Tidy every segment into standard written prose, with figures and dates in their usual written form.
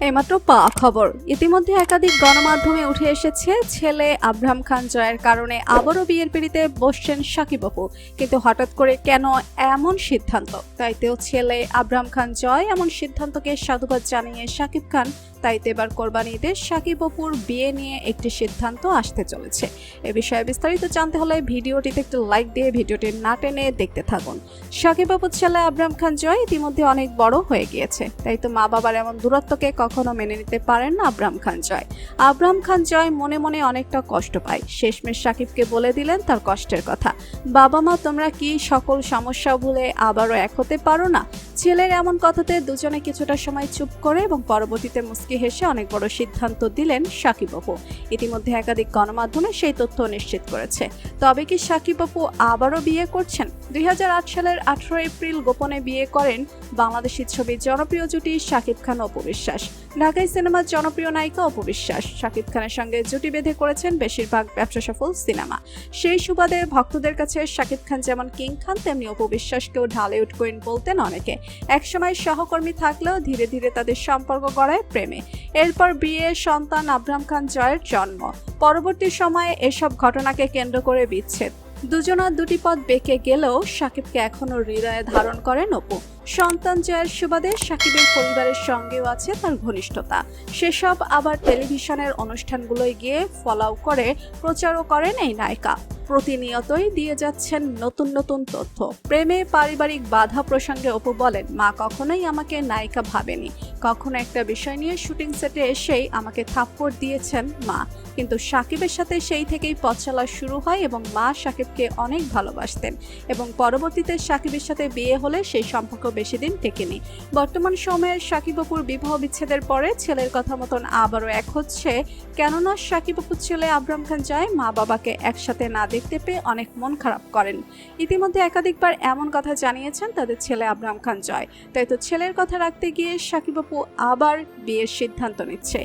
এইমাত্র পাওয়া খবর, ইতিমধ্যে একাধিক গণমাধ্যমে উঠে এসেছে ছেলে আব্রাহাম খান জয়ের কারণে আবারও বিয়ের পিঁড়িতে বসছেন শাকিব অপু। কিন্তু হঠাৎ করে কেন এমন সিদ্ধান্ত? তাইতেও ছেলে আব্রাহাম খান জয় এমন সিদ্ধান্তকে সাধুবাদ জানিয়ে শাকিব খান, তাইতে এবার কোরবানি ঈদে শাকিব অপুর বিয়ে নিয়ে একটি সিদ্ধান্ত আসতে চলেছে। এ বিষয়ে বিস্তারিত জানতে হলে ভিডিওটিতে একটু লাইক দিয়ে ভিডিওটি না টেনে দেখতে থাকুন। শাকিব অপুর ছেলে আব্রাহাম খান জয় ইতিমধ্যে অনেক বড় হয়ে গিয়েছে, তাই তো মা বাবার এমন দূরত্বকে কখনো মেনে নিতে পারেন না আব্রাহাম খান জয়। আব্রাহাম খান জয় মনে মনে অনেকটা কষ্ট পায়। শেষমেশ শাকিবকে বলে দিলেন তার কষ্টের কথা। বাবা মা, তোমরা কি সকল সমস্যা ভুলে আবারও এক হতে পারো না? ছেলের এমন কথাতে দুজনে কিছুটা সময় চুপ করে এবং পরবর্তীতে মুচকি হেসে অনেক বড় সিদ্ধান্ত দিলেন শাকিব অপু। ইতিমধ্যে একাধিক গণমাধ্যমে সেই তথ্য নিশ্চিত করেছে। তবে কি শাকিব অপু আবারও বিয়ে করছেন? 2008 সালের 18 এপ্রিল গোপনে বিয়ে করেন বাংলাদেশি ছবির জনপ্রিয় জুটি শাকিব খান ও অপু বিশ্বাস। ঢাকাই সিনেমার জনপ্রিয় নায়িকা অপু বিশ্বাস শাকিব খানের সঙ্গে জুটি বেঁধে করেছেন বেশিরভাগ ব্যবসা সফল সিনেমা। সেই সুবাদে ভক্তদের কাছে শাকিব খান যেমন কিং খান, তেমনি অপু বিশ্বাসকেও ঢালিউড কুইন বলতেন অনেকে। একসময় সহকর্মী থাকলেও ধীরে ধীরে তাদের সম্পর্ক গড়ায় প্রেমে। এরপর বিয়ে, সন্তান, আব্রাহাম খান জয়ের জন্ম। পরবর্তী সময়ে এসব ঘটনাকে কেন্দ্র করে বিচ্ছেদ। দুজনা দুটি পথ বেঁকে গেলেও শাকিবকে এখনো হৃদয়ে ধারণ করেন অপু। সন্তান জয়ের সুবাদে শাকিবের পরিবারের সঙ্গেও আছে তার ঘনিষ্ঠতা। সেসব আবার টেলিভিশনের অনুষ্ঠানগুলোয় গিয়ে ফলাও করে প্রচারও করেন এই নায়িকা। প্রতিনিয়তই দিয়ে যাচ্ছেন নতুন নতুন তথ্য। প্রেমে পারিবারিক বাধা প্রসঙ্গে অপু বলেন, মা কখনোই আমাকে নায়িকা ভাবেনি। কখনো একটা বিষয় নিয়ে শুটিং সেটে এসেই আমাকে থাপ্পড় দিয়েছেন মা। কিন্তু শাকিবের সাথে সেই থেকেই পথ চলা শুরু হয় এবং মা শাকিবকে অনেক ভালোবাসতেন। এবং পরবর্তীতে শাকিবের সাথে বিয়ে হলে সেই সম্পর্ক বেশি দিন টেকেনি। বর্তমান সময়ের শাকিব অপুর বিবাহ বিচ্ছেদের পরে ছেলের কথা মতন আবারও এক হচ্ছে, কেননা শাকিব অপুর ছেলে আব্রাহাম খান জয় মা বাবাকে একসাথে না দেখতে পেয়ে অনেক মন খারাপ করেন। ইতিমধ্যে একাধিকবার এমন কথা জানিয়েছেন তাদের ছেলে আব্রাহাম খান জয়। তাই তো ছেলের কথা রাখতে গিয়ে শাকিব অপু আবার বিয়ের সিদ্ধান্ত নিচ্ছে।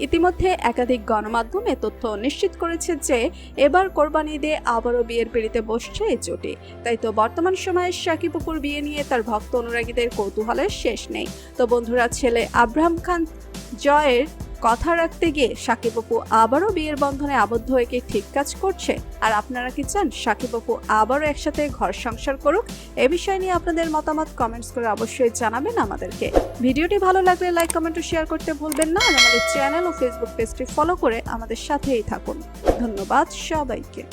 ইতিমধ্যে একাধিক গণমাধ্যম এ তথ্য নিশ্চিত করেছে যে এবার কোরবানি ঈদে আবারও বিয়ের পিঁড়িতে বসছে এই জুটি। তাই তো বর্তমান সময়ে শাকিব অপুর বিয়ে নিয়ে তার ভক্ত অনুরাগীদের কৌতূহলের শেষ নেই। তো বন্ধুরা, ছেলে আব্রাহাম খান জয়ের কথা রাখতে গিয়ে শাকিব অপু আবারও বিয়ের বন্ধনে আবদ্ধ হয়ে কি ঠিক কাজ করছে? আর আপনারা কি চান শাকিব অপু আবারও একসাথে ঘর সংসার করুক? এ বিষয় নিয়ে আপনাদের মতামত কমেন্টস করে অবশ্যই জানাবেন আমাদেরকে। ভিডিওটি ভালো লাগলে লাইক, কমেন্ট ও শেয়ার করতে ভুলবেন না। আর আমাদের চ্যানেল ও ফেসবুক পেজটি ফলো করে আমাদের সাথেই থাকুন। ধন্যবাদ সবাইকে।